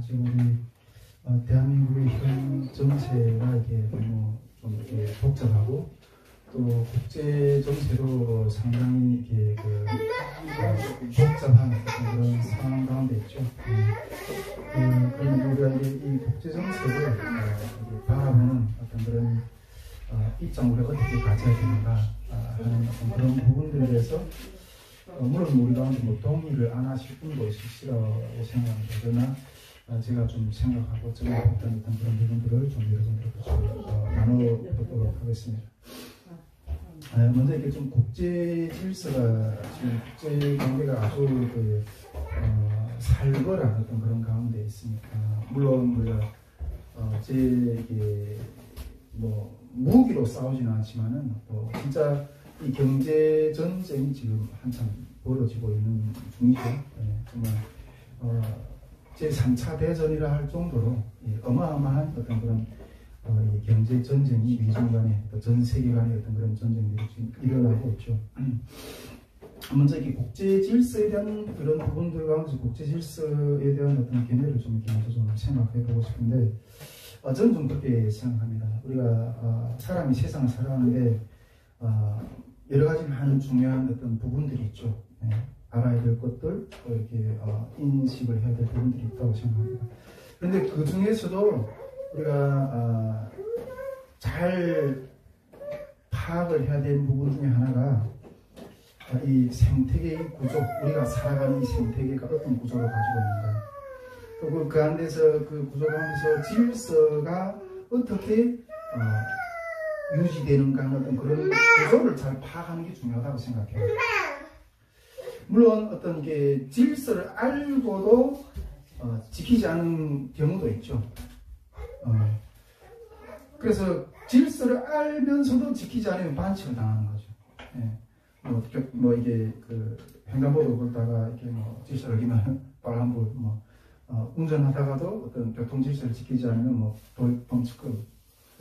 지금 우리 대한민국의 현 정세가 이게 너무 좀 이렇게 복잡하고 또 국제 정세도 상당히 이렇게 복잡한 그런 상황 가운데 있죠. 그러면 우리가 이 국제 정세를 바라보는 어떤 그런 입장을 어떻게 가져야 되는가 하는 어떤 그런 부분들에 대해서 물론 우리 가운데 뭐 동의를 안 하실 분도 있으시라고 생각합니다. 그러나 제가 좀 생각하고 적용했던 어떤 그런 부분들을 좀 여러분들과 나눠보도록 하겠습니다. 먼저 이렇게 좀 국제 질서가 지금 국제 관계가 아주 살벌한 어떤 그런 가운데 있습니다. 물론 우리가 이게 뭐 무기로 싸우지는 않지만은 또 진짜 이 경제 전쟁이 지금 한참 벌어지고 있는 중이죠. 정말 제3차 대전이라 할 정도로 어마어마한 어떤 그런 이 경제 전쟁이 미중 간에 또 전 세계 간의 어떤 그런 전쟁들이 지금 일어나고 있죠. 먼저 이 국제 질서에 대한 그런 부분들 가운데 국제 질서에 대한 어떤 견해를 좀 이렇게 먼저 좀 생각해 보고 싶은데 저는 좀 그렇게 생각합니다. 우리가 사람이 세상을 살아가는데 여러 가지 많은 중요한 어떤 부분들이 있죠. 알아야 될 것들, 또 이렇게 인식을 해야 될 부분들이 있다고 생각합니다. 그런데 그 중에서도 우리가 잘 파악을 해야 되는 부분 중에 하나가 이 생태계의 구조, 우리가 살아가는 이 생태계가 어떤 구조를 가지고 있는가, 또 그 안에서 그 구조 가운데서 질서가 어떻게 유지되는가 하는 어떤 그런 구조를 잘 파악하는 게 중요하다고 생각해요. 물론 어떤 게 질서를 알고도 지키지 않는 경우도 있죠. 그래서 질서를 알면서도 지키지 않으면 반칙을 당하는 거죠. 뭐 이게 횡단보도 걷다가 이렇게 뭐 질서를 어기면 빨간불, 운전하다가도 어떤 교통 질서를 지키지 않으면 뭐 범칙금.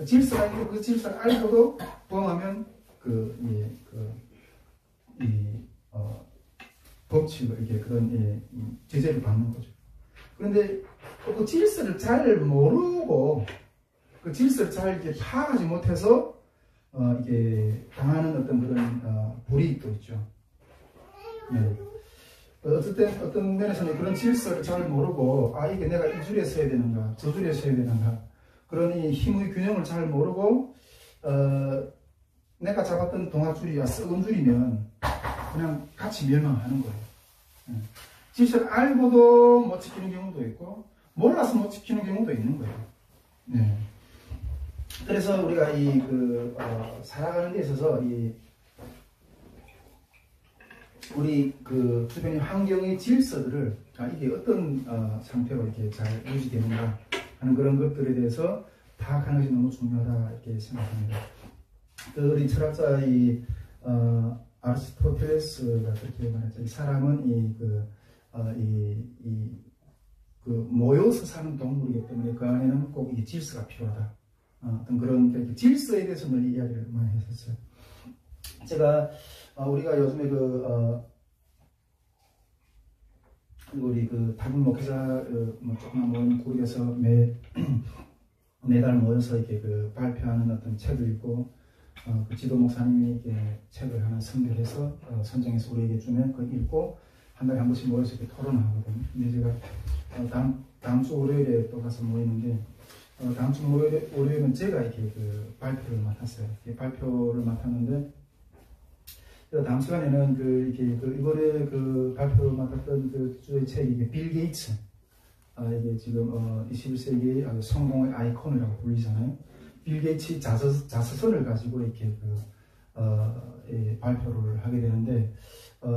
질서가 있고 그 질서를 알고도 범하면 법칙을 이렇게 그런 제재를 받는 거죠. 그런데 그 질서를 잘 모르고 그 질서를 잘 이렇게 파악하지 못해서 이게 당하는 어떤 그런 불이익도 있죠. 어떤 면에서는 그런 질서를 잘 모르고 이게 내가 이 줄에 서야 되는가 저 줄에 서야 되는가 그런 이 힘의 균형을 잘 모르고 내가 잡았던 동아줄이야 썩은 줄이면 그냥 같이 멸망하는 거예요. 질서를 알고도 못 지키는 경우도 있고 몰라서 못 지키는 경우도 있는 거예요. 그래서 우리가 살아가는 데 있어서 우리 주변의 환경의 질서들을 이게 어떤 상태로 이렇게 잘 유지되는가 하는 그런 것들에 대해서 파악하는 것이 너무 중요하다 이렇게 생각합니다. 우리 철학자 아리스토텔레스가 그렇게 말했죠. 사람은 모여서 사는 동물이기 때문에 그 안에는 꼭 이 질서가 필요하다. 어떤 그런 질서에 대해서 늘 이야기를 많이 했었어요. 제가 우리가 요즘에 우리 다국 목회자 조그만 모임 그룹에서 매달 모여서 이렇게 발표하는 어떤 책을 읽고 그 지도 목사님이 이렇게 책을 하나 선별해서 선정해서 우리에게 주면 그걸 읽고 한 달에 한 번씩 모여서 이렇게 토론을 하거든요. 근데 제가 다음 주 월요일에 또 가서 모이는데 다음 주 월요일은 제가 이렇게 발표를 맡았어요. 발표를 맡았는데 다음 시간에는 이번에 발표를 맡았던 주의 책이 빌 게이츠, 이게 지금 21세기의 아주 성공의 아이콘이라고 불리잖아요. 빌 게이츠 자서전을 가지고 이렇게 발표를 하게 되는데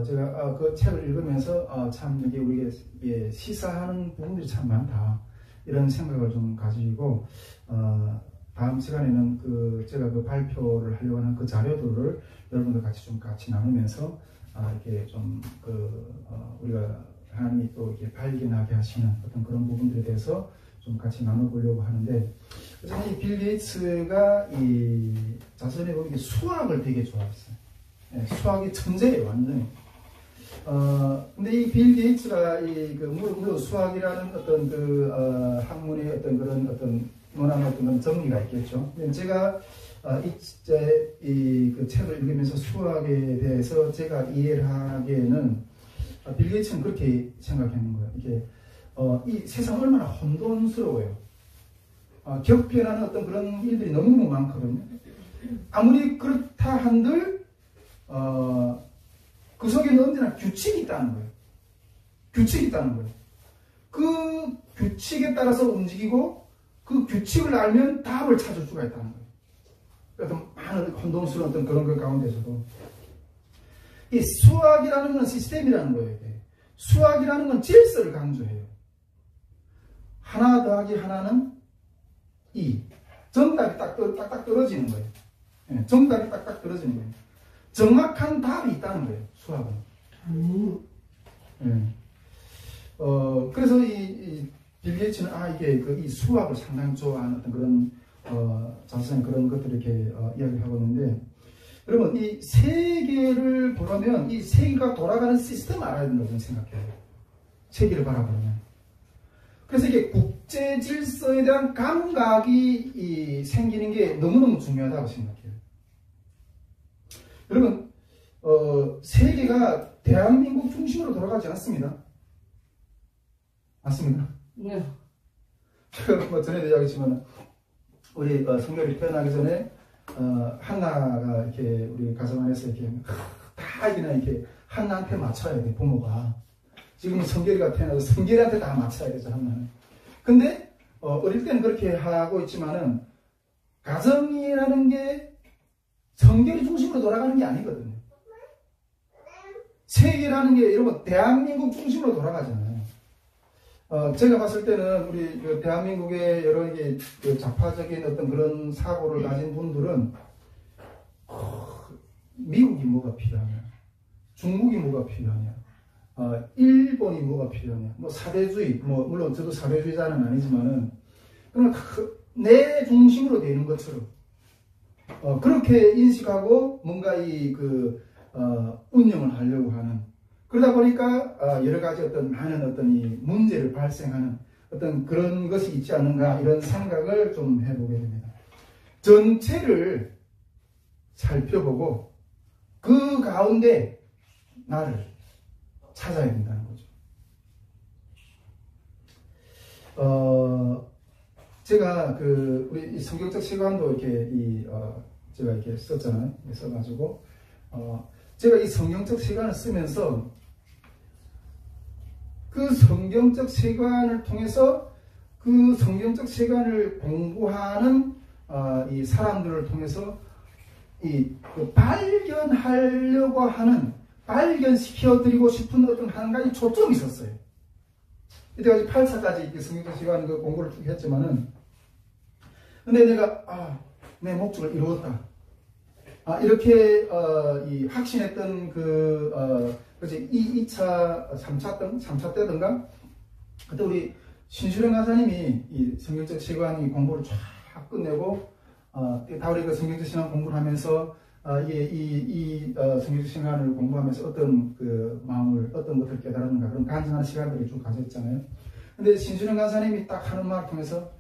제가 그 책을 읽으면서 참 이게 우리가 시사하는 부분들이 참 많다 이런 생각을 좀 가지고 다음 시간에는 제가 발표를 하려고 하는 그 자료들을 여러분들 같이 나누면서 이렇게 좀 우리가 하나님이 또 이렇게 발견하게 하시는 어떤 그런 부분들에 대해서 좀 같이 나눠보려고 하는데, 그래서 이 빌 게이츠가 자선에 보면 수학을 되게 좋아했어요. 수학이 천재예요, 완전히. 근데 이 빌 게이츠가 물론 수학이라는 어떤 학문의 어떤 그런 어떤 원하는 어떤 그런 정리가 있겠죠. 제가 그 책을 읽으면서 수학에 대해서 제가 이해를 하기에는 빌 게이츠는 그렇게 생각하는 거예요. 이게 이 세상 얼마나 혼돈스러워요. 격변하는 어떤 그런 일들이 너무너무 많거든요. 아무리 그렇다 한들 그 속에는 언제나 규칙이 있다는 거예요. 규칙이 있다는 거예요. 그 규칙에 따라서 움직이고 그 규칙을 알면 답을 찾을 수가 있다는 거예요. 어떤 많은 혼돈스러운 어떤 그런 것 가운데서도 이 수학이라는 건 시스템이라는 거예요. 수학이라는 건 질서를 강조해요. 하나 더하기 하나는 2. 정답이 딱딱 떨어지는 거예요. 예, 정답이 딱딱 떨어지는 거예요. 정확한 답이 있다는 거예요. 수학은. 예. 그래서 빌 게이츠는 이게 이 수학을 상당히 좋아하는 어떤 그런 자세한 그런 것들을 이렇게 이야기를 하고 있는데, 여러분 이 세계를 보려면 이 세계가 돌아가는 시스템을 알아야 된다고 저는 생각해요. 세계를 바라보면. 그래서 이게 국제 질서에 대한 감각이 생기는 게 너무너무 중요하다고 생각해요. 여러분, 세계가 대한민국 중심으로 돌아가지 않습니다. 맞습니까? 네. 제가 뭐 전에도 이야기했지만, 우리 성결이 태어나기 전에, 한나가 이렇게 우리 가정 안에서 이렇게 다 그냥 이렇게 한나한테 맞춰야 돼, 부모가. 지금 성결이가 태어나서 성결이한테 다 맞춰야 되죠, 한나는. 근데, 어릴 때는 그렇게 하고 있지만은, 가정이라는 게 성결이 중심으로 돌아가는 게 아니거든요. 세계라는 게 여러분 대한민국 중심으로 돌아가잖아요. 제가 봤을 때는 우리 대한민국의 여러 개 좌파적인 어떤 그런 사고를 가진 분들은 미국이 뭐가 필요하냐, 중국이 뭐가 필요하냐, 일본이 뭐가 필요하냐, 뭐 사대주의, 뭐 물론 저도 사대주의자는 아니지만은 그러나 내 중심으로 되는 것처럼 그렇게 인식하고 뭔가 운영을 하려고 하는, 그러다 보니까 여러 가지 어떤 많은 어떤 이 문제를 발생하는 어떤 그런 것이 있지 않는가, 이런 생각을 좀 해보게 됩니다. 전체를 살펴보고 그 가운데 나를 찾아야 된다는 거죠. 제가 우리 성경적 시간도 이렇게 제가 이렇게 썼잖아요. 써가지고 제가 이 성경적 시간을 쓰면서 그 성경적 시간을 통해서 그 성경적 시간을 공부하는 이 사람들을 통해서 발견하려고 하는, 발견시켜드리고 싶은 어떤 한 가지 초점이 있었어요. 이때까지 8차까지 성경적 시간 공부를 쭉 했지만은, 근데 내가 내 목적을 이루었다. 이렇게 확신했던 그지 2차, 3차 때든가, 그때 우리 신수령 강사님이 이 성경적 시간 공부를 쫙 끝내고 다 우리 그 성경적 시간 공부를 하면서 성경적 시간을 공부하면서 어떤 그 마음을, 어떤 것들을 깨달았는가, 그런 간증하는 시간들을 좀 가졌잖아요. 근데 신수령 강사님이 딱 하는 말을 통해서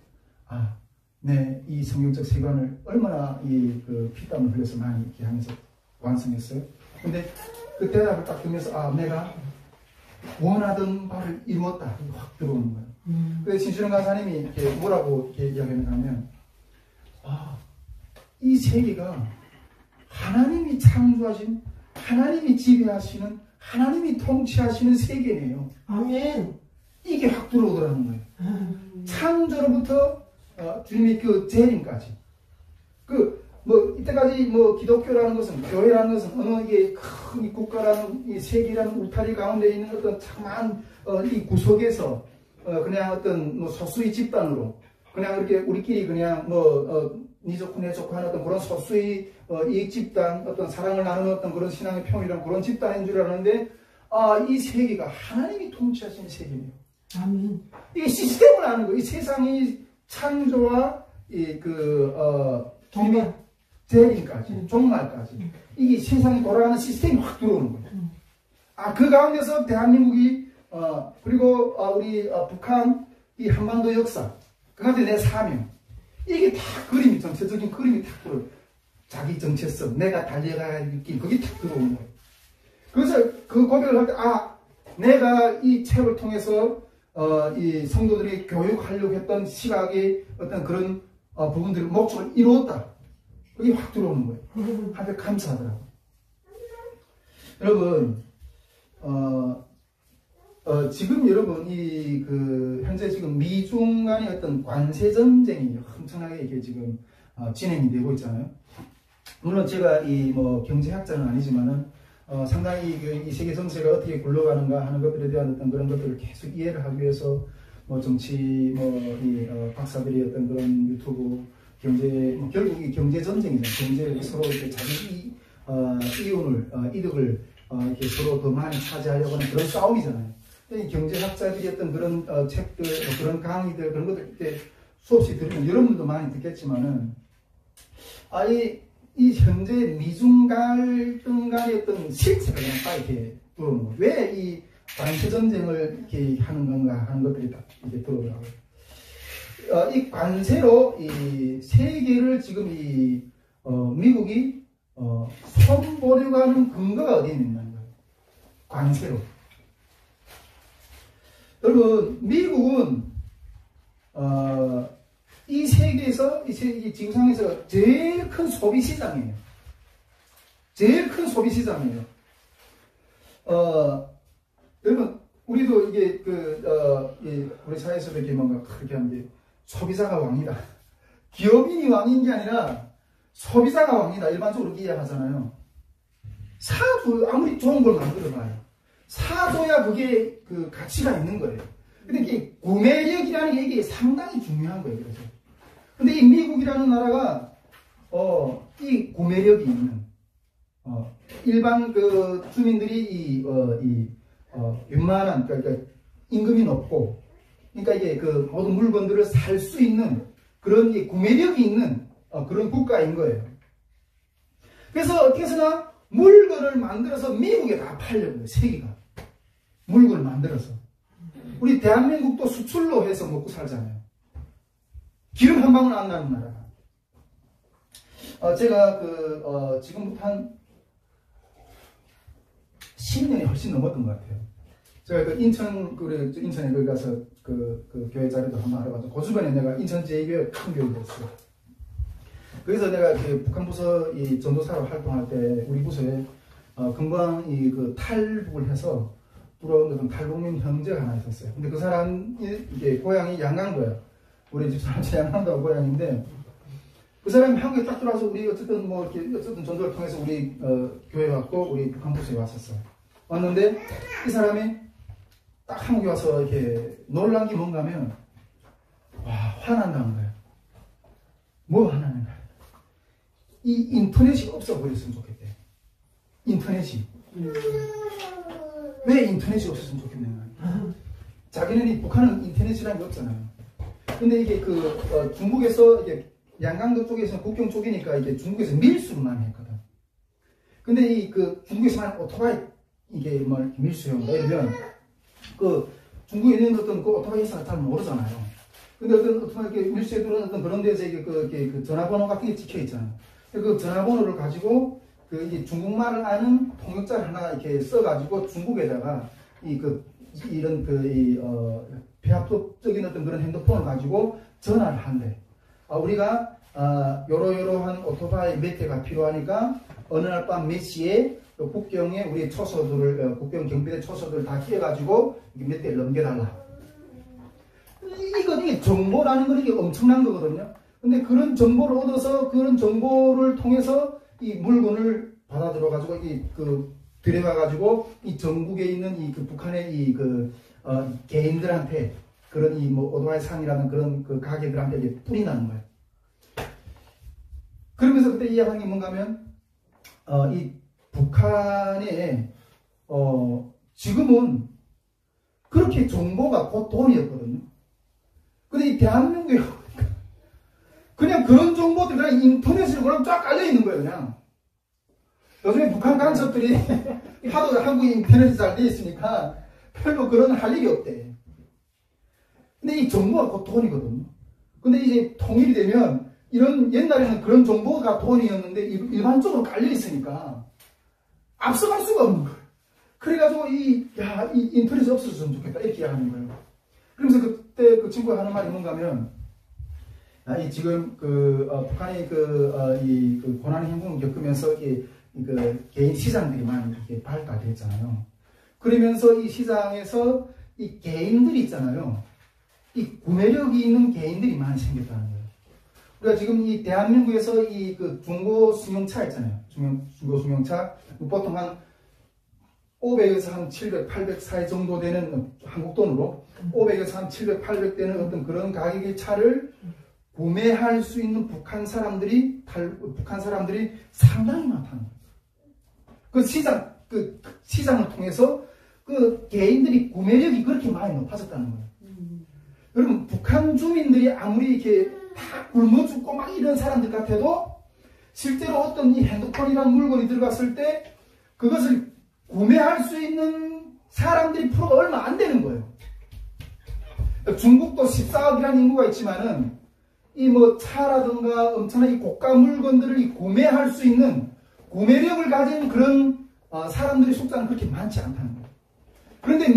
네, 이 성경적 시간을 얼마나 피땀을 흘려서 많이 이렇게 하면서 완성했어요. 근데 그 대답을 딱 들으면서 내가 원하던 바를 이루었다, 확 들어오는 거예요. 그래서 신수령 강사님이 이렇게 뭐라고 이렇게 이야기했는가 하면, 이 세계가 하나님이 창조하신, 하나님이 지배하시는, 하나님이 통치하시는 세계네요. 아멘. 이게 확 들어오더라는 거예요. 창조로부터 주님의 그 재림까지. 이때까지 기독교라는 것은, 교회라는 것은 어느 이게 큰 국가라는, 이 세계라는 울타리 가운데 있는 어떤 참한 이 구석에서 그냥 어떤 소수의 집단으로 그냥 이렇게 우리끼리 그냥 니 좋고 내 좋고 하는 어떤 그런 소수의 이익 집단, 어떤 사랑을 나누는 어떤 그런 신앙의 평이라는 그런 집단인 줄 알았는데, 이 세계가 하나님이 통치하시는 세계네요. 아멘. 이게 시스템을 아는 거예요. 이 세상이 창조와 주님의 재림까지, 종말까지, 이게 세상이 돌아가는 시스템이 확 들어오는 거예요. 그 가운데서 대한민국이 그리고 우리 북한 이 한반도 역사 그 가운데 내 사명 이게 다 그림이 전체적인 그림이 탁 들어요. 자기 정체성 내가 달려갈 길 그게 탁 들어오는 거예요. 그래서 그 고백을 할 때 내가 이 책을 통해서 이 성도들이 교육하려고 했던 시각의 어떤 그런 부분들을 목적을 이루었다. 그게 확 들어오는 거예요. 하필 감사하더라고요. 여러분 지금 여러분 현재 지금 미중 간의 어떤 관세 전쟁이 엄청나게 이게 지금 진행이 되고 있잖아요. 물론 제가 경제학자는 아니지만은 상당히 이 세계 정세가 어떻게 굴러가는가 하는 것들에 대한 어떤 그런 것들을 계속 이해를 하기 위해서 정치 박사들이 어떤 그런 유튜브 경제 결국 이 경제 전쟁이잖아요. 경제를 서로 이렇게 자기 이득을 이렇게 서로 더 많이 차지하려고 하는 그런 싸움이잖아요. 이 경제학자들이 어떤 그런 책들, 그런 강의들, 그런 것들 때 수없이 들으면 여러분들도 많이 듣겠지만은, 이 현재 미중 갈등 간의 어떤 실체가 그냥 딱 이렇게 들어오는 거예요. 왜 이 관세 전쟁을 이렇게 하는 건가 하는 것들이 딱 이렇게 들어오더라고요. 이 관세로 이 세계를 지금 미국이 손보려고 하는 근거가 어디에 있는 거예요? 관세로. 여러분, 미국은 이 세계에서 이 지구상에서 제일 큰 소비 시장이에요. 제일 큰 소비 시장이에요. 여러분, 우리도 이게 우리 사회에서 이렇게 뭔가 그렇게 하는데 소비자가 왕이다. 기업인이 왕인 게 아니라 소비자가 왕이다. 일반적으로 이해하잖아요. 아무리 좋은 걸 만들어봐요. 사줘야 그게 그 가치가 있는 거예요. 근데 이게 구매력이라는 게 이게 상당히 중요한 거예요. 그래서. 근데 이 미국이라는 나라가, 이 구매력이 있는, 일반 그 주민들이 웬만한, 그러니까 임금이 높고, 그러니까 이게 그 모든 물건들을 살 수 있는 그런 구매력이 있는 그런 국가인 거예요. 그래서 어떻게 해서나 물건을 만들어서 미국에 다 팔려고요. 세계가. 물건을 만들어서. 우리 대한민국도 수출로 해서 먹고 살잖아요. 기름 한 방울 안 나는 나라. 제가 지금부터 한 10년이 훨씬 넘었던 것 같아요. 제가 인천에 거기 가서 그 교회 자리도 한번 알아봤죠. 그 주변에 내가 인천 제2교회 큰 교회였어요. 그래서 내가 북한 부서 전도사로 활동할 때 우리 부서에 금방 탈북을 해서 들어온 탈북민 형제가 하나 있었어요. 근데 그 사람이 고향이 양강도예요. 우리 집 사람 양강도가 고향인데 그 사람이 한국에 딱 들어와서 우리 어쨌든 전도를 통해서 우리 교회 왔고 우리 북한 부서에 왔었어요. 왔는데 이 사람이 딱 한국에 와서 이렇게 놀란 게 뭔가 하면 화난다는 거예요. 뭐 화나는가? 이 인터넷이 없어 보였으면 좋겠대. 인터넷이. 왜 인터넷이 없었으면 좋겠냐. 자기는 북한은 인터넷이라는 게 없잖아요. 근데 이게 중국에서 양강도 쪽에서 국경 쪽이니까 이게 중국에서 밀수를 많이 했거든. 근데 중국에서 하는 오토바이 밀수용인가 이러면 중국에 있는 어떤 오토바이 회사가 잘 모르잖아요. 근데 어떤 오토바이 밀수에 들어오는 어떤 그런 데서 그 전화번호 같은 게 찍혀 있잖아요. 그 전화번호를 가지고 이제 중국말을 아는 통역자를 하나 이렇게 써가지고 중국에다가 이런 배합적인 어떤 그런 핸드폰을 가지고 전화를 한대. 우리가 요러요러한 오토바이 몇 대가 필요하니까 어느 날 밤 몇 시에 국경에 우리 초소들을 국경 경비대 초소들 다 끼워가지고 몇 대를 넘겨달라. 이게 정보라는 건 이게 엄청난 거거든요. 근데 그런 정보를 얻어서 그런 정보를 통해서 이 물건을 받아 들어가지고 들여가가지고 이 전국에 있는 북한의 개인들한테 그런 오토바이 상이라는 그런 가게들한테 이제 뿌리나는 거예요. 그러면서 그때 이야기한 게 뭔가 하면 이 북한에 지금은 그렇게 정보가 곧 돈이었거든요. 근데 이 대한민국에 그냥 그런 정보들 그냥 인터넷으로 그냥 쫙 깔려 있는 거예요. 그냥 요즘에 북한 간첩들이 하도 한국이 인터넷이 잘 돼 있으니까 별로 그런 할 일이 없대. 근데 이 정보가 곧 돈이거든요. 근데 이제 통일이 되면 이런 옛날에는 그런 정보가 돈이었는데 일반적으로 깔려 있으니까 앞서갈 수가 없는 거예요. 그래가지고 이 인터넷이 없어졌으면 좋겠다 이렇게 하는 거예요. 그러면서 그때 그 친구가 하는 말이 뭔가 하면 이 지금 북한이 이 고난 행군을 겪으면서 개인 시장들이 많이 이렇게 발달했잖아요. 그러면서 이 시장에서 이 개인들이 있잖아요. 이 구매력이 있는 개인들이 많이 생겼다는 거예요. 우리가 지금 이 대한민국에서 이 중고 승용차 있잖아요. 중고 승용차 보통 한 500에서 한 700, 800 사이 정도 되는 한국 돈으로 500에서 한 700, 800 되는 어떤 그런 가격의 차를 구매할 수 있는 북한 사람들이 상당히 많다는 거예요. 그 시장을 통해서 그 개인들이 구매력이 그렇게 많이 높아졌다는 거예요. 여러분, 북한 주민들이 아무리 이렇게 다 굶어 죽고 막 이런 사람들 같아도 실제로 어떤 이 핸드폰이라는 물건이 들어갔을 때 그것을 구매할 수 있는 사람들이 프로가 얼마 안 되는 거예요. 중국도 14억이라는 인구가 있지만은 이 차라든가 엄청난 이 고가 물건들을 구매할 수 있는 구매력을 가진 그런 사람들의 숫자는 그렇게 많지 않다는 거예요. 그런데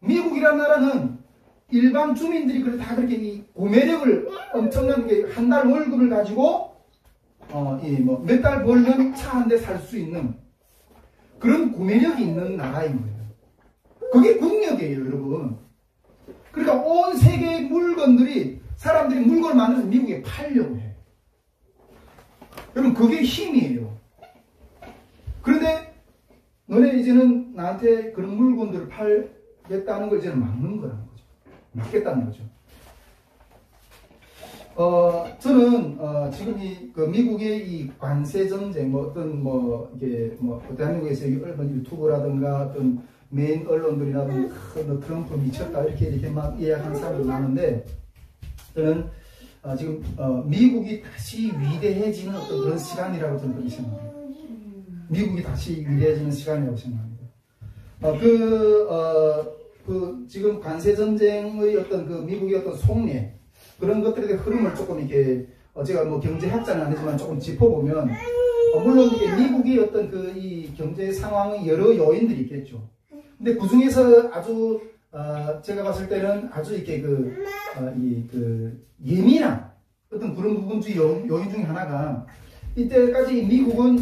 미국이라는 나라는 일반 주민들이 다 그렇게 이 구매력을 엄청난 게 한 달 월급을 가지고 몇 달 벌면 차 한 대 살 수 있는 그런 구매력이 있는 나라인 거예요. 그게 국력이에요, 여러분. 그러니까 온 세계의 사람들이 물건을 만들어서 미국에 팔려고 해요. 여러분, 그게 힘이에요. 그런데 너네 이제는 나한테 그런 물건들을 팔겠다는 걸 이제는 막는 거라는 거죠. 막겠다는 거죠. 저는 지금 미국의 이 관세 전쟁, 대한민국에서 어떤 유튜브라든가 어떤 메인 언론들이라든가 트럼프 미쳤다 이렇게 막 이야기하는 사람들 많은데, 저는 지금 미국이 다시 위대해지는 어떤 그런 시간이라고 저는 그렇게 생각합니다. 미국이 다시 위대해지는 시간이라고 생각합니다. 지금 관세 전쟁의 어떤 미국의 어떤 속내 그런 것들에 대한 흐름을 조금 이렇게 제가 경제학자는 아니지만 조금 짚어보면, 물론 이게 미국이 어떤 이 경제 상황의 여러 요인들이 있겠죠. 근데 그 중에서 아주 제가 봤을 때는 아주 이렇게 예민한 어떤 그런 부분 중 요인 중에 하나가, 이때까지 미국은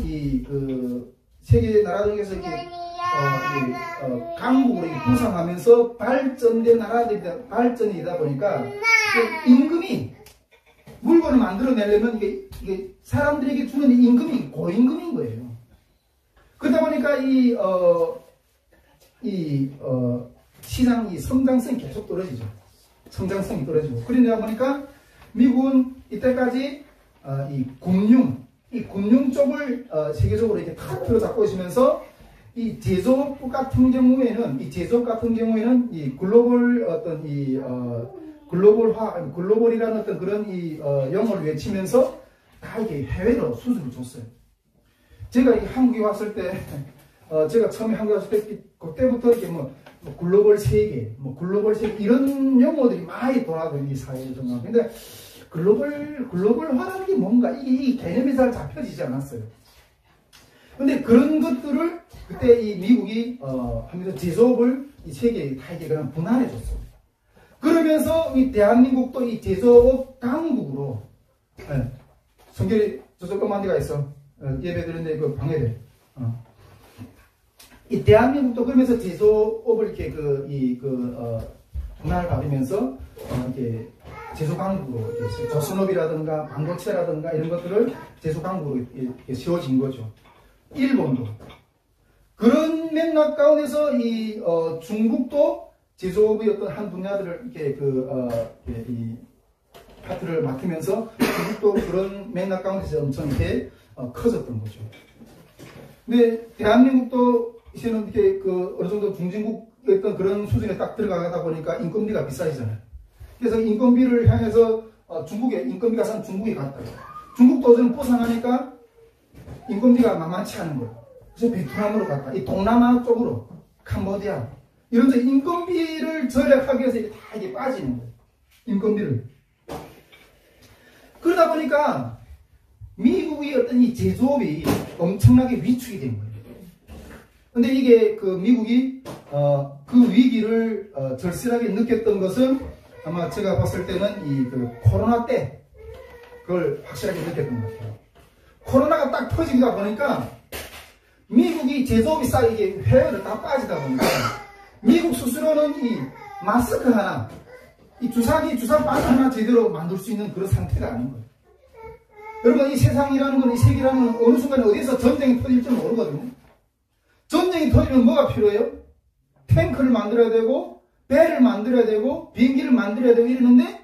세계 나라 중에서 이렇게 강국으로 부상하면서 발전된 발전이다 보니까 임금이 물건을 만들어내려면 이게 사람들에게 주는 임금이 고임금인 거예요. 그러다 보니까 시장 성장성이 계속 떨어지죠. 성장성이 떨어지고. 그러다 보니까 미국은 이때까지 이 금융 쪽을 세계적으로 이렇게 다 틀어잡고 있으면서 이 제조업 같은 경우에는 이 글로벌 어떤 글로벌이라는 어떤 그런 영어를 외치면서 다 이렇게 해외로 수주를 줬어요. 제가 한국에 왔을 때, 제가 처음에 한국에 왔을 때, 그때부터 이렇게 글로벌 세계, 이런 용어들이 많이 돌아다니는 이 사회에 정말. 근데 글로벌화라는 게 뭔가, 이 개념이 잘 잡혀지지 않았어요. 근데 그런 것들을 그때 이 미국이 하면서 제조업을 이 세계에 다 이렇게 그냥 분할해줬어요. 그러면서 이 대한민국도 이 제조업 강국으로, 성결이 저쪽 엄한 데가 있어. 예배 드리는데 방해돼. 이 대한민국도 그러면서 제조업을 이렇게 분할을 가리면서 이렇게 제조 강국으로 조선업이라든가 반도체라든가 이런 것들을 제조 강국으로 이렇게 세워진 거죠. 일본도 그런 맥락 가운데서 이 중국도 제조업의 어떤 한 분야들을 이렇게 이 파트를 맡으면서 중국도 그런 맥락 가운데서 엄청 이렇게 커졌던 거죠. 근데 대한민국도 이제는 이렇게 어느 정도 중진국 어떤 그런 수준에 딱 들어가다 보니까 인건비가 비싸지잖아요. 그래서 인건비를 향해서 중국에 인건비가 싼 중국에 갔다가 중국도 저는 뽀상하니까 인건비가 만만치 않은 거예요. 그래서 베트남으로 갔다. 이 동남아 쪽으로, 캄보디아. 이런 데 인건비를 절약하기 위해서 다 이게 빠지는 거예요. 인건비를. 그러다 보니까 미국의 어떤 이 제조업이 엄청나게 위축이 된 거예요. 근데 이게 그 미국이 그 위기를 절실하게 느꼈던 것은 아마 제가 봤을 때는 이 그 코로나 때 그걸 확실하게 느꼈던 것 같아요. 코로나가 딱 터지다 보니까 미국이 제조업이 싹 이게 회원을 다 빠지다 보니까 미국 스스로는 이 마스크 하나, 이 주사 바늘 하나 제대로 만들 수 있는 그런 상태가 아닌 거예요. 여러분, 이 세상이라는 건, 이 세계라는 건 어느 순간에 어디서 전쟁이 터질지 모르거든요. 전쟁이 터지면 뭐가 필요해요? 탱크를 만들어야 되고, 배를 만들어야 되고, 비행기를 만들어야 되고 이러는데,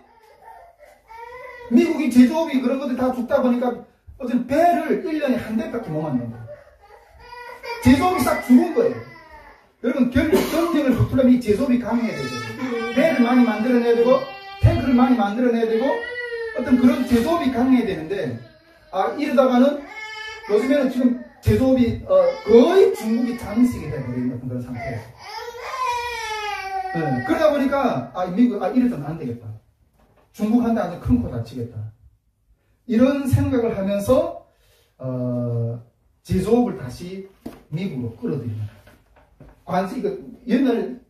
미국이 제조업이 그런 것들 다 죽다 보니까 어떤 배를 1년에 한 대밖에 못 만든 거예요. 제조업이 싹 죽은 거예요. 여러분, 결국 전쟁을 붙으려면 이 제조업이 강해야 되고, 배를 많이 만들어내야 되고, 탱크를 많이 만들어내야 되고, 어떤 그런 제조업이 강해야 되는데, 이러다가는 요즘에는 지금 제조업이 거의 중국이 장식이 되어버리는 그런 상태예요. 네, 그러다 보니까 미국 이래서는 안 되겠다. 중국한테 아주 큰 코 다치겠다. 이런 생각을 하면서 제조업을 다시 미국으로 끌어들입니다. 관세, 옛날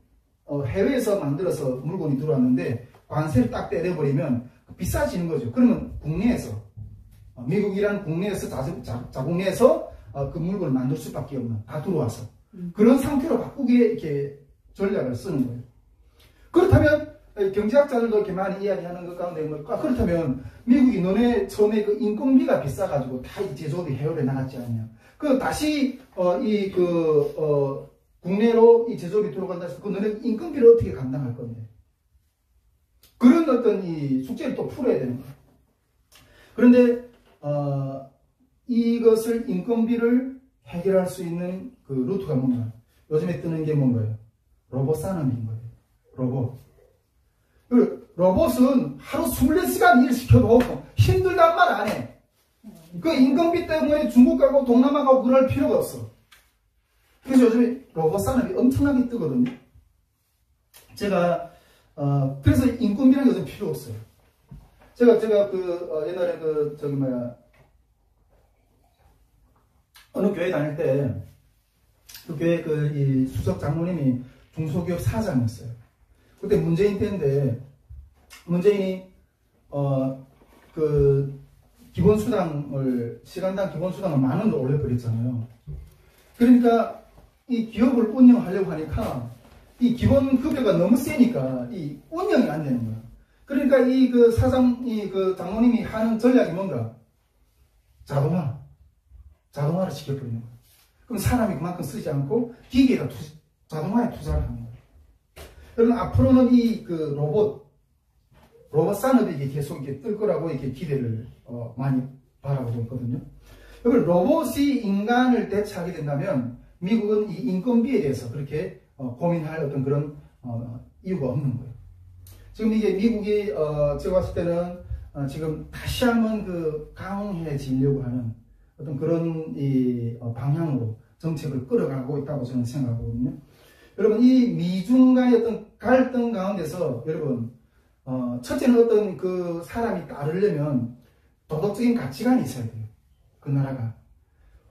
해외에서 만들어서 물건이 들어왔는데 관세를 딱 때려버리면 비싸지는 거죠. 그러면 국내에서 미국이란 국내에서 자국내에서 그 물건을 만들 수밖에 없는, 다 들어와서 그런 상태로 바꾸기에 이렇게 전략을 쓰는 거예요. 그렇다면 경제학자들도 이렇게 많이 이야기하는 것 가운데 그렇다면 미국이 너네 처음에 그 인건비가 비싸가지고 다 이 제조업이 해외로 나갔지 않냐? 그 다시 국내로 이 제조업이 들어간다 해서 그 너네 인건비를 어떻게 감당할 건데? 그런 어떤 이 숙제를 또 풀어야 되는 거예요. 그런데 이것을 인건비를 해결할 수 있는 그 루트가 뭔가? 요즘에 뜨는 게 뭔가요? 로봇 산업인 거예요. 로봇. 로봇은 하루 24시간 일 시켜도 힘들단 말 안 해. 그 인건비 때문에 중국 가고 동남아 가고 그럴 필요가 없어. 그래서 요즘에 로봇 산업이 엄청나게 뜨거든요. 제가 그래서 인건비는 요즘 필요 없어요. 제가 옛날에 어느 교회 다닐 때 그 교회 이 수석 장로님이 중소기업 사장이었어요. 그때 문재인 때인데 문재인이 기본수당을 시간당 기본수당을 10,000원으로 올려버렸잖아요. 그러니까 이 기업을 운영하려고 하니까 이 기본급여가 너무 세니까 이 운영이 안 되는 거예요. 그러니까 이 장로님이 하는 전략이 뭔가? 자동화를 시켜버리는 거예요. 그럼 사람이 그만큼 쓰지 않고 기계에다 자동화에 투자를 하는 거예요. 여러분, 앞으로는 이 로봇 산업이 이게 계속 이렇게 뜰 거라고 이렇게 기대를 많이 바라보고 있거든요. 여러분, 로봇이 인간을 대체하게 된다면 미국은 이 인건비에 대해서 그렇게 고민할 어떤 그런 이유가 없는 거예요. 지금 이게 미국이 제가 봤을 때는 지금 다시 한번 강해지려고 하는 어떤 그런 방향으로 정책을 끌어가고 있다고 저는 생각하거든요. 여러분, 이 미중 간의 어떤 갈등 가운데서 여러분, 첫째는 어떤 그 사람이 따르려면 도덕적인 가치관이 있어야 돼요. 그 나라가.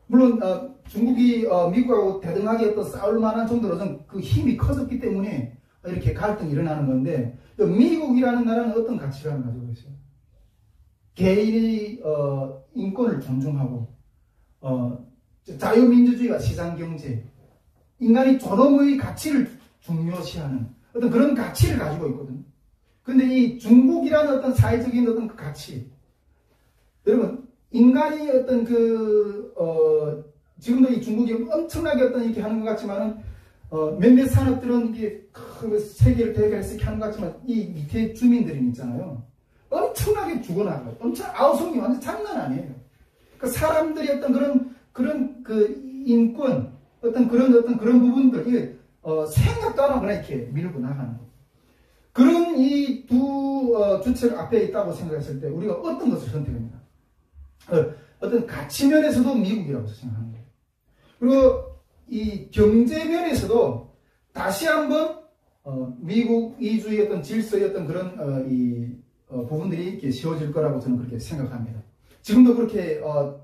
물론 중국이 미국하고 대등하게 어떤 싸울 만한 정도로 좀 그 힘이 커졌기 때문에 이렇게 갈등이 일어나는 건데, 미국이라는 나라는 어떤 가치관을 가지고 있어요? 개인의 인권을 존중하고 자유민주주의와 시장경제, 인간이 존엄의 가치를 중요시하는 어떤 그런 가치를 가지고 있거든요. 근데 이 중국이라는 어떤 사회적인 어떤 그 가치, 여러분, 인간이 어떤 지금도 이 중국이 엄청나게 어떤 이렇게 하는 것 같지만은 몇몇 산업들은 이게 세계를 대결해서 이렇게 하는 것 같지만 이 밑에 주민들이 있잖아요. 엄청나게 죽어나가요. 엄청 아우성이 완전 장난 아니에요. 그 사람들이 어떤 그런 인권, 어떤 그런 부분들, 이게 생각도 안 하고 그냥 이렇게 밀고 나가는 거예요. 그런 이 두 주체가 앞에 있다고 생각했을 때 우리가 어떤 것을 선택합니까? 어떤 가치 면에서도 미국이라고 생각하는 거예요. 그리고 이 경제 면에서도 다시 한번 미국 이주의 어떤 질서의 어떤 그런 부분들이 이렇게 세워질 거라고 저는 그렇게 생각합니다. 지금도 그렇게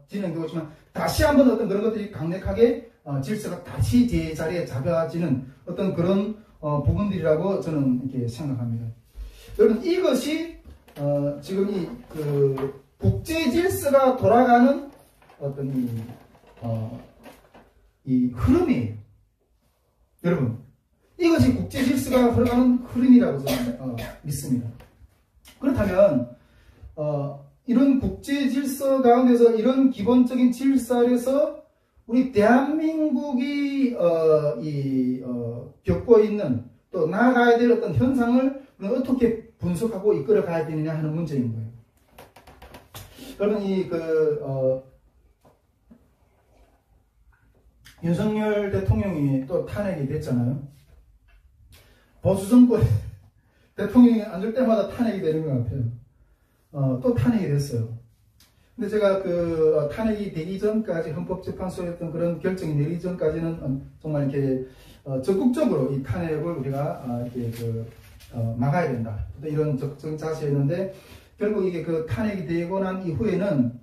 진행되고 있지만 다시 한번 어떤 그런 것들이 강력하게 질서가 다시 제자리에 잡아지는 어떤 그런 부분들이라고 저는 이렇게 생각합니다. 여러분 이것이 지금 그 국제 질서가 돌아가는 어떤 이 흐름이에요. 여러분 이것이 국제 질서가 흘러가는 흐름이라고 저는 믿습니다. 그렇다면 이런 국제 질서 가운데서 이런 기본적인 질서 아래서 우리 대한민국이 겪고 있는 또 나아가야 될 어떤 현상을 어떻게 분석하고 이끌어 가야 되느냐 하는 문제인 거예요. 여러분 윤석열 대통령이 또 탄핵이 됐잖아요. 보수 정권 대통령이 앉을 때마다 탄핵이 되는 것 같아요. 또 탄핵이 됐어요. 근데 제가 그 탄핵이 되기 전까지 헌법재판소에 어떤 그런 결정이 내리기 전까지는 정말 이렇게 적극적으로 이 탄핵을 우리가 이렇게 막아야 된다. 이런 적극적인 자세였는데 결국 이게 그 탄핵이 되고 난 이후에는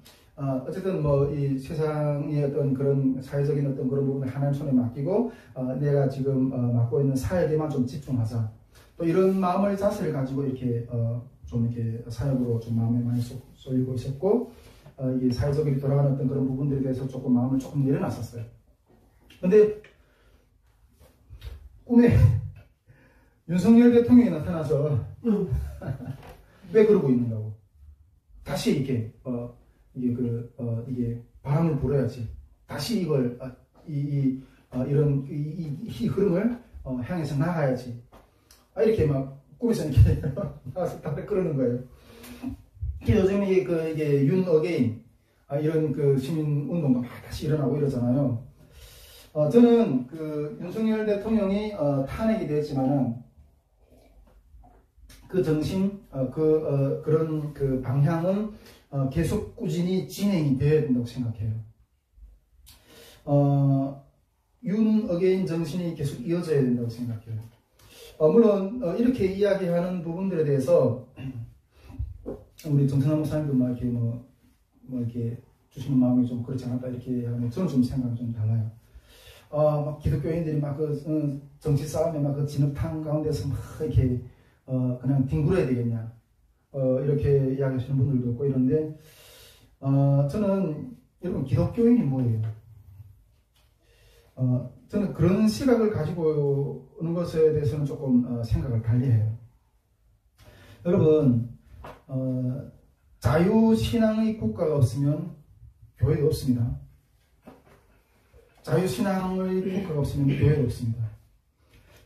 어쨌든 뭐 이 세상의 어떤 그런 사회적인 어떤 그런 부분을 하나님 손에 맡기고 내가 지금 맡고 있는 사역에만 좀 집중하자. 또 이런 마음을 자세를 가지고 이렇게 좀 이렇게 사역으로 좀 마음에 많이 쏠리고 있었고 이 사회적으로 돌아가는 어떤 그런 부분들에 대해서 조금 마음을 조금 내려놨었어요. 근데 꿈에 윤석열 대통령이 나타나서 왜 그러고 있는가고 다시 이렇게 이게 바람을 불어야지 다시 이걸 이런 흐름을 향해서 나가야지 이렇게 막 꿈에서 이렇게 나와서 다 그러는 거예요. 요즘 이게 윤 어게인 이런 그 시민 운동도 막 다시 일어나고 이러잖아요. 저는 그 윤석열 대통령이 탄핵이 됐지만은 그 정신 그런 그 방향은 계속 꾸준히 진행이 되어야 된다고 생각해요. 윤 어게인 정신이 계속 이어져야 된다고 생각해요. 물론 이렇게 이야기하는 부분들에 대해서 우리 정선한 목사님도 막 이렇게 뭐 이렇게 주시는 마음이 좀 그렇지 않을까 이렇게 하면 저는 좀 생각이 좀 달라요. 막 기독교인들이 막 그 정치 싸움에 막 그 진흙탕 가운데서 막 이렇게 그냥 뒹굴어야 되겠냐 이렇게 이야기하시는 분들도 있고 이런데 저는 여러분 기독교인이 뭐예요? 저는 그런 시각을 가지고 오는 것에 대해서는 조금 생각을 달리해요. 여러분 자유신앙의 국가가 없으면 교회도 없습니다. 자유신앙의 국가가 없으면 교회도 없습니다.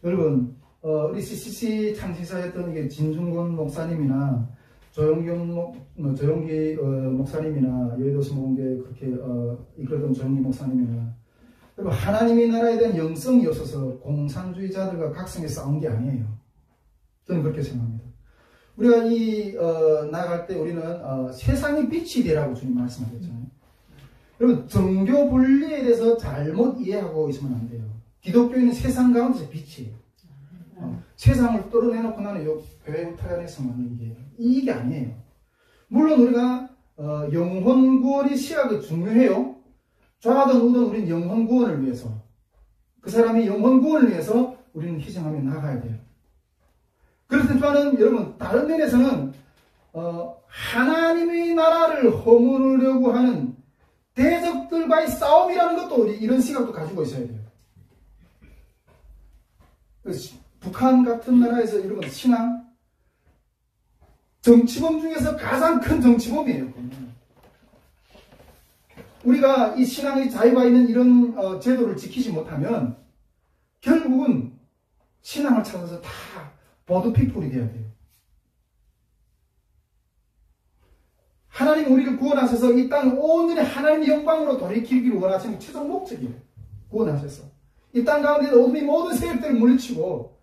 여러분 우리 CCC 창시자였던 이게 진중권 목사님이나 조용기 목사님이나 여의도서 모금교회 그렇게 이끌던 조용기 목사님이나 여러분 하나님의 나라에 대한 영성이 없어서 공산주의자들과 각성에 싸운 게 아니에요. 저는 그렇게 생각합니다. 우리가 나아갈 때 우리는 세상의 빛이 되라고 주님 말씀하셨잖아요. 여러분 종교 분리에 대해서 잘못 이해하고 있으면 안 돼요. 기독교인은 세상 가운데서 빛이에요. 세상을 떨어내놓고 나는 교회 타연에서만 이게 아니에요. 물론 우리가 영혼 구원의 시각이 중요해요. 좌든 우든 우리는 영혼 구원을 위해서 그 사람이 영혼 구원을 위해서 우리는 희생하며 나가야 돼요. 그렇지만은 여러분 다른 면에서는 하나님의 나라를 허무르려고 하는 대적들과의 싸움이라는 것도 우리 이런 시각도 가지고 있어야 돼요. 북한 같은 나라에서 여러분 신앙 정치범 중에서 가장 큰 정치범이에요. 우리가 이 신앙의 자유가 있는 이런 제도를 지키지 못하면 결국은 신앙을 찾아서 다 보드피플이 돼야 돼요. 하나님 우리를 구원하셔서 이 땅을 온전히 하나님의 영광으로 돌이키기를 원하시는 최종 목적이에요. 구원하셔서 이 땅 가운데 어둠이 모든 세력들을 물리치고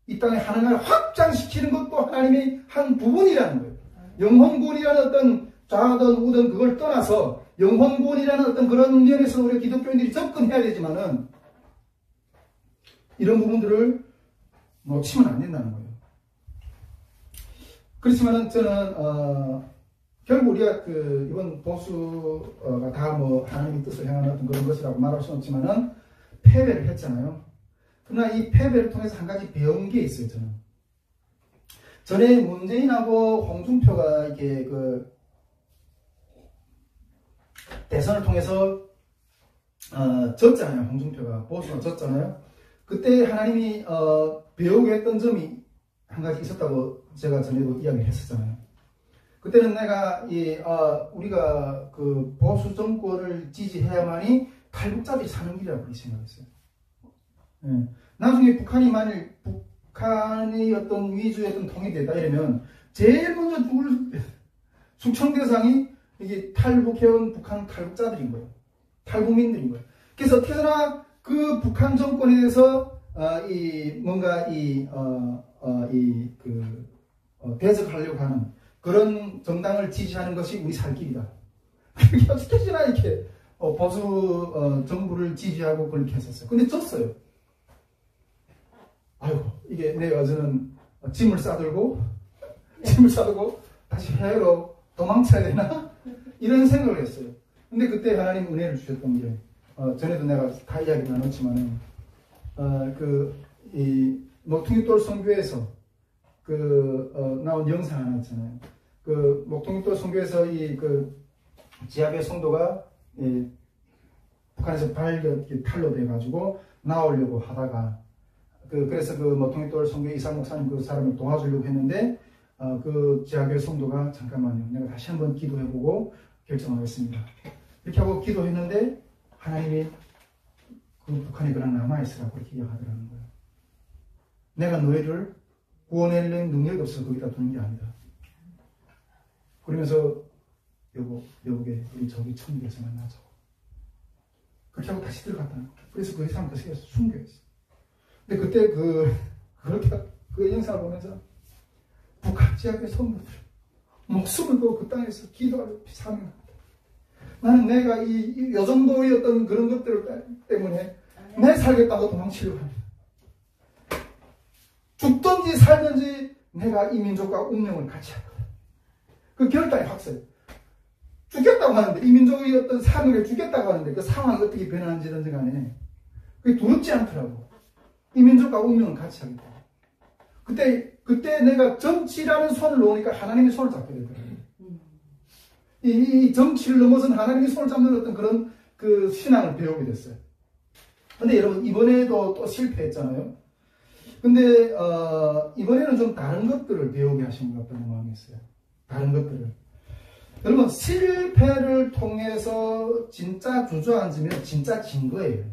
이 땅에 하나님을 확장시키는 것도 하나님의 한 부분이라는 거예요. 영혼 구원이라는 어떤 좌든 우든 그걸 떠나서 영혼구원이라는 어떤 그런 면에서 우리 기독교인들이 접근해야 되지만은 이런 부분들을 놓치면 안 된다는 거예요. 그렇지만은 저는 결국 우리가 이번 보수가 다 하나님의 뜻을 행하는 어떤 그런 것이라고 말할 수는 없지만은 패배를 했잖아요. 그러나 이 패배를 통해서 한 가지 배운 게 있어요. 저는 전에 문재인하고 홍준표가 이게 대선을 통해서 졌잖아요. 홍준표가 보수가 졌잖아요. 그때 하나님이 배우게 했던 점이 한 가지 있었다고 제가 전에도 이야기를 했었잖아요. 그때는 내가 우리가 그 보수 정권을 지지해야만이 탈북자들이 사는 길이라고 그렇게 생각했어요. 예. 나중에 북한의 어떤 위주의 어떤 통일이 됐다 이러면 제일 먼저 죽을 숙청 대상이 이게 탈북해온 북한 탈북자들인 거예요. 탈북민들인 거예요. 그래서 어떻게나 그 북한 정권에 대해서 대적하려고 하는 그런 정당을 지지하는 것이 우리 살 길이다. 어떻게나 이렇게 보수 정부를 지지하고 그렇게 했었어요. 근데 졌어요. 아이고, 이게 내가 저는 짐을 싸들고 다시 해외로 도망쳐야 되나? 이런 생각을 했어요. 근데 그때 하나님 은혜를 주셨던 게, 전에도 내가 다 이야기 나눴지만은, 이 목통이돌 선교에서 나온 영상 하나 있잖아요. 목통이돌 선교에서 지하배 성도가 북한에서 탈로 돼가지고 나오려고 하다가 그래서 목통이돌 선교 이상 목사님 그 사람을 도와주려고 했는데 지하교회 성도가 잠깐만요. 내가 다시 한번 기도해보고 결정하겠습니다. 이렇게 하고 기도했는데 하나님이 북한에 그냥 남아있으라고 그렇게 이야기하더라는 거예요. 내가 너희를 구원해낼 능력이 없어서 거기다 두는 게 아니다. 그러면서 여보게 우리 저기 천국에서 만나자. 그렇게 하고 다시 들어갔다는 거예요. 그래서 그 사람 그 세계에서 순교했어. 근데 그때 그 영상을 보면서 북한 지역의 성도들 목숨을 걸고 그 땅에서 기도하고 사명합니다. 나는 내가 요 정도의 어떤 그런 것들 때문에 내 살겠다고 도망치려고 합니다. 죽든지 살든지 내가 이 민족과 운명을 같이 할 거야. 그 결단이 확서요. 죽겠다고 하는데 이 민족의 어떤 사명에 죽겠다고 하는데 그 상황이 어떻게 변하는지든지 간에 그게 두렵지 않더라고. 이 민족과 운명을 같이 하겠다. 그때 내가 정치라는 손을 놓으니까 하나님이 손을 잡게 되더라고요. 이 정치를 넘어선 하나님이 손을 잡는 어떤 그런 그 신앙을 배우게 됐어요. 근데 여러분, 이번에도 또 실패했잖아요. 근데, 이번에는 좀 다른 것들을 배우게 하신 것 같다는 마음이 있어요. 다른 것들을. 여러분, 실패를 통해서 진짜 주저앉으면 진짜 진 거예요.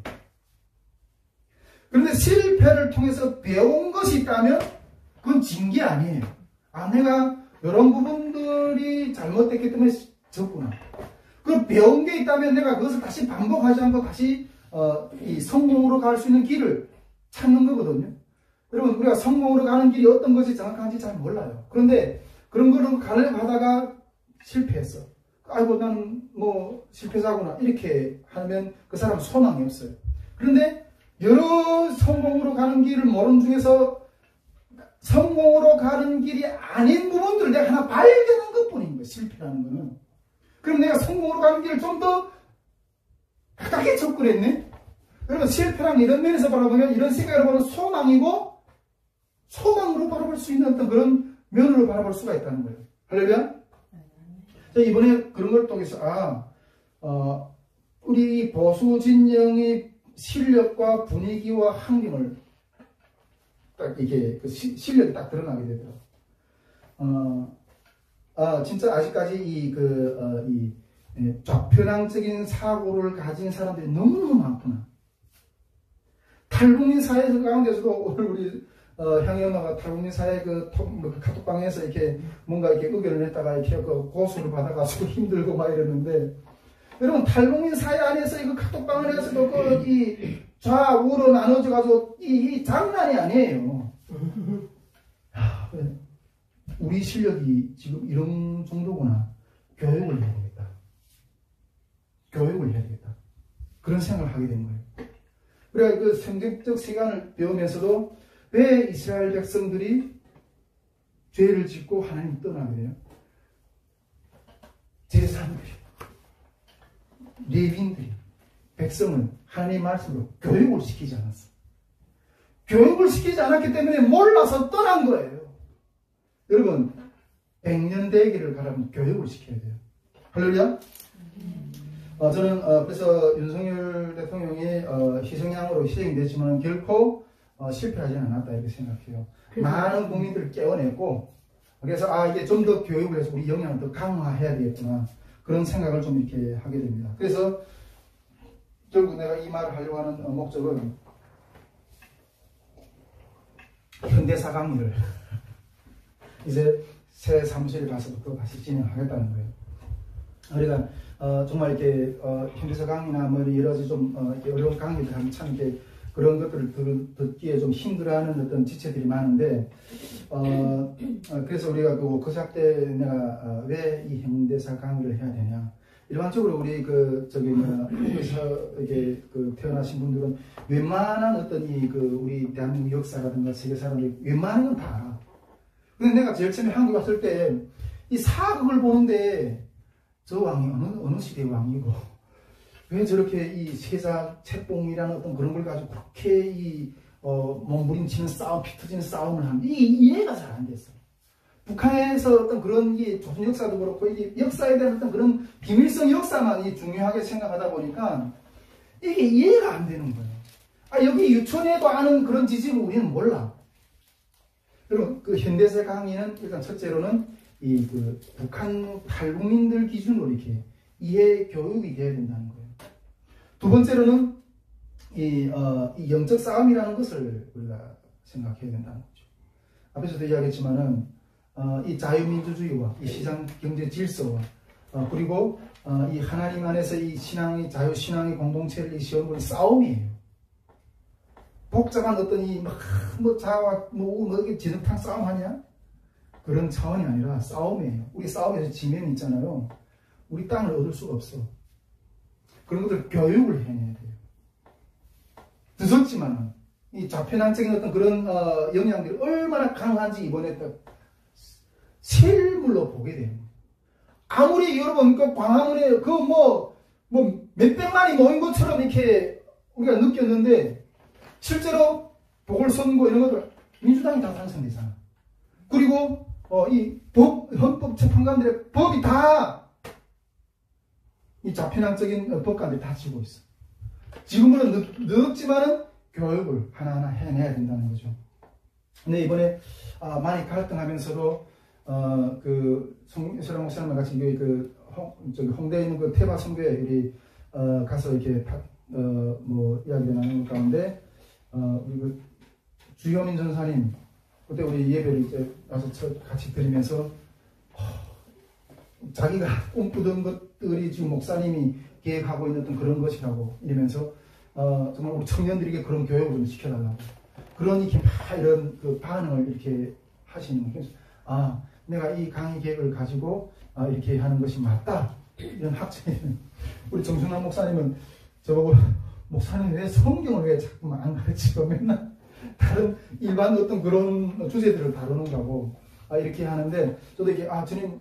그런데 실패를 통해서 배운 것이 있다면 그건 진 게 아니에요. 내가 이런 부분들이 잘못됐기 때문에 졌구나. 그 배운 게 있다면 내가 그것을 다시 반복하지 않고 다시 이 성공으로 갈 수 있는 길을 찾는 거거든요. 여러분, 우리가 성공으로 가는 길이 어떤 것이 정확한지 잘 몰라요. 그런데 그런 거를 가려고 하다가 실패했어. 아이고, 나는 실패자구나. 이렇게 하면 그 사람은 소망이 없어요. 그런데 여러 성공으로 가는 길을 모르는 중에서 성공으로 가는 길이 아닌 부분들을 내가 하나 발견한 것 뿐인 거예요. 실패라는 거는. 그럼 내가 성공으로 가는 길을 좀 더 가깝게 접근했네? 여러분, 실패라는 이런 면에서 바라보면 이런 생각을 보면 소망이고 소망으로 바라볼 수 있는 어떤 그런 면으로 바라볼 수가 있다는 거예요. 할렐루야? 이번에 그런 걸 통해서 우리 보수 진영의 실력과 분위기와 환경을 딱 이렇게 실력이 딱 드러나게 되더라고요. 진짜 아직까지 좌편향적인 사고를 가진 사람들이 너무너무 많구나. 탈북민 사회 가운데서도 오늘 우리 형이 엄마가 탈북민 사회 카톡방에서 이렇게 뭔가 이렇게 의견을 냈다가 이렇게 고소를 받아가지고 힘들고 막 이랬는데, 여러분, 탈북민 사회 안에서 이 카톡방 안에서도 이 좌우로 나눠져가지고 이 장난이 아니에요. 우리 실력이 지금 이런 정도구나. 교육을 해야 되겠다. 교육을 해야 되겠다. 그런 생각을 하게 된 거예요. 그래야 그 성경적 세계관을 배우면서도 왜 이스라엘 백성들이 죄를 짓고 하나님 떠나게 돼요? 제사장들이, 레위인들이 백성을 하나님의 말씀으로 교육을 시키지 않았어. 교육을 시키지 않았기 때문에 몰라서 떠난 거예요. 여러분, 100년 대기를 가려면 교육을 시켜야 돼요. 할렐루야? 저는 그래서 윤석열 대통령이 희생양으로 희생이 됐지만 결코 실패하지 않았다 이렇게 생각해요. 많은 국민들을 깨워냈고, 그래서 이게 좀 더 교육을 해서 우리 영향을 더 강화해야 되겠구나 그런 생각을 좀 이렇게 하게 됩니다. 그래서 결국 내가 이 말을 하려고 하는 목적은 현대사 강의를 이제 새 사무실에 가서부터 다시 진행하겠다는 거예요. 그러니까 정말 이렇게 현대사 강의나 뭐 여러 가지 좀 어려운 강의들 하면 참 이렇게 그런 것들을 듣기에 좀 힘들어하는 어떤 지체들이 많은데 그래서 우리가 그 워크샵 때 내가 왜 이 현대사 강의를 해야 되냐, 일반적으로 우리 한국에서 이게 태어나신 분들은 웬만한 어떤 우리 대한민국 역사라든가 세계사라든가 웬만한 건 다 알아. 근데 내가 제일 처음에 한국 왔을 때 이 사극을 보는데 저 왕이 어느 시대의 왕이고 왜 저렇게 이 세상 책봉이라는 어떤 그런 걸 가지고 그렇게 몸부림치는 싸움, 피 터지는 싸움을 하는데 이게 이해가 잘 안 됐어. 북한에서 어떤 그런 조선 역사도 그렇고 이게 역사에 대한 어떤 그런 비밀성 역사만 중요하게 생각하다 보니까 이게 이해가 안 되는 거예요. 여기 유치원에도 아는 그런 지식을 우리는 몰라. 여러분, 그 현대사 강의는 일단 첫째로는 북한 탈북민들 기준으로 이렇게 이해 교육이 돼야 된다는 거예요. 두 번째로는 이 영적 싸움이라는 것을 우리가 생각해야 된다는 거죠. 앞에서도 이야기했지만은 이 자유민주주의와 이 시장 경제 질서와 그리고 이 하나님 안에서 이 신앙의 자유신앙의 공동체를 세우는 건 싸움이에요. 복잡한 어떤 자와 이게 진흙탕 싸움하냐? 그런 차원이 아니라 싸움이에요. 우리 싸움에서 지면 있잖아요. 우리 땅을 얻을 수가 없어. 그런 것들 교육을 해내야 돼요. 늦었지만 이 좌편향적인 어떤 그런 영향들이 얼마나 강한지 이번에 딱 실물로 보게 돼요. 아무리 여러분 광화문에 몇백만이 모인 것처럼 이렇게 우리가 느꼈는데 실제로 보궐선거 이런 것들 민주당이 다 당선되잖아. 그리고 이 헌법 재판관들의 법이 다 이 좌편향적인 법관들이 다 지고 있어. 지금은 늦었지만은 교육을 하나하나 해내야 된다는 거죠. 근데 이번에 많이 갈등하면서도 송유철 목사님과 같이 홍대에 있는 그 태바 선교회 가서 이렇게 이야기를 나누는 가운데 우리 주효민 전사님 그때 우리 예배를 이제 와서 같이 드리면서 자기가 꿈꾸던 것들이 지금 목사님이 계획하고 있는 어떤 그런 것이라고 이러면서 정말 우리 청년들에게 그런 교육을 좀 시켜달라고 그런 이렇게 막 이런 반응을 이렇게 하시는 거예요. 그래서 내가 이 강의 계획을 가지고 이렇게 하는 것이 맞다 이런 학자는 우리 정승남 목사님은 저보고 목사님 왜 성경을 왜 자꾸만 안 가르치고 맨날 다른 일반 어떤 그런 주제들을 다루는가고 이렇게 하는데 저도 이렇게 주님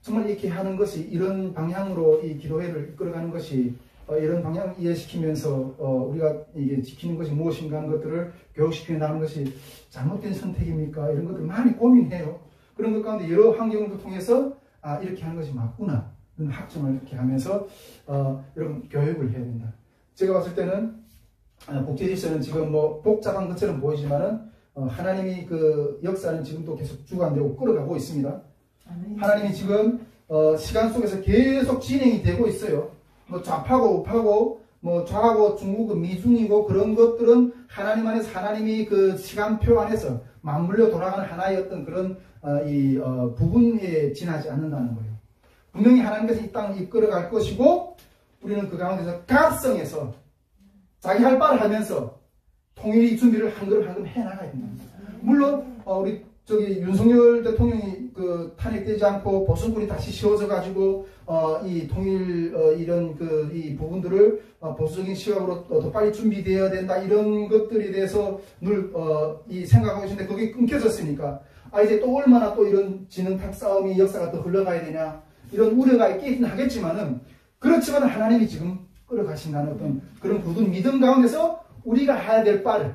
정말 이렇게 하는 것이 이런 방향으로 이 기도회를 이끌어가는 것이 이런 방향을 이해시키면서 우리가 이게 지키는 것이 무엇인가 하는 것들을 교육시켜 나가는 것이 잘못된 선택입니까? 이런 것들을 많이 고민해요. 그런 것 가운데 여러 환경을 통해서 이렇게 하는 것이 맞구나 이런 학점을 이렇게 하면서 여러분 교육을 해야 된다. 제가 봤을 때는 국제질서는 지금 복잡한 것처럼 보이지만은 하나님이 그 역사는 지금도 계속 주관되고 끌어가고 있습니다. 하나님이 지금 시간 속에서 계속 진행이 되고 있어요. 좌파고 우파고 좌하고 중국은 미중이고 그런 것들은 하나님 안에서 하나님이 그 시간표 안에서 맞물려 돌아가는 하나의 어떤 그런 부분에 지나지 않는다는 거예요. 분명히 하나님께서 이 땅을 이끌어갈 것이고 우리는 그 가운데서 각성해서 자기 할 바를 하면서 통일의 준비를 한 걸음 한 걸음 해나가야 된다. 물론 우리 윤석열 대통령이 그 탄핵되지 않고 보수군이 다시 세워져 가지고 이 통일 이런 그 이 부분들을 보수적인 시각으로 더 빨리 준비되어야 된다 이런 것들에 대해서 늘 이 생각하고 있는데 그게 끊겨졌으니까 이제 또 얼마나 또 이런 진흙탕 싸움이 역사가 더 흘러가야 되냐 이런 우려가 있긴 하겠지만은 그렇지만 하나님이 지금 끌어가신다는 어떤 그런 굳은 믿음 가운데서 우리가 해야 될 바를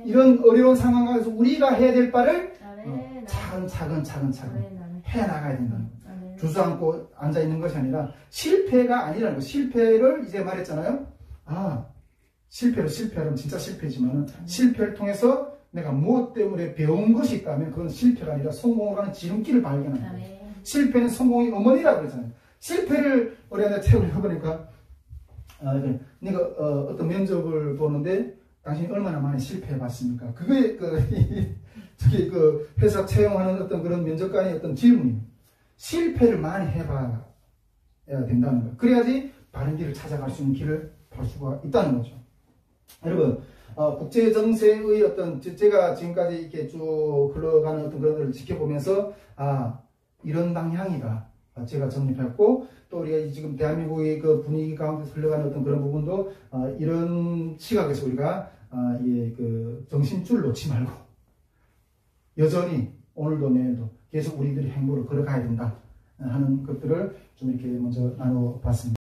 이런 어려운 상황 가운데서 우리가 해야 될 바를 차근차근 해나가야 된다는 거예요. 주저앉고 앉아있는 것이 아니라 실패가 아니라는 거예요. 실패를 이제 말했잖아요. 실패하면 진짜 실패지만 실패를 통해서 내가 무엇 때문에 배운 것이 있다면 그건 실패가 아니라 성공을 하는 지름길을 발견하는 거예요. 실패는 성공의 어머니라고 그러잖아요. 실패를 우리가 책을 읽어보니까 내가 어떤 면접을 보는데 당신이 얼마나 많이 실패해봤습니까? 그게 저기 회사 채용하는 어떤 그런 면접관의 어떤 질문이에요. 실패를 많이 해봐야 된다는 거예요. 그래야지 바른 길을 찾아갈 수 있는 길을 볼 수가 있다는 거죠. 여러분, 국제 정세의 어떤 제가 지금까지 이렇게 쭉 흘러가는 어떤 그런 것을 지켜보면서 이런 방향이다. 제가 정립했고 또 우리가 지금 대한민국의 그 분위기 가운데 흘러가는 어떤 그런 부분도 이런 시각에서 우리가 그 정신줄 놓지 말고 여전히 오늘도 내일도 계속 우리들이 행보를 걸어가야 된다 하는 것들을 좀 이렇게 먼저 나눠봤습니다.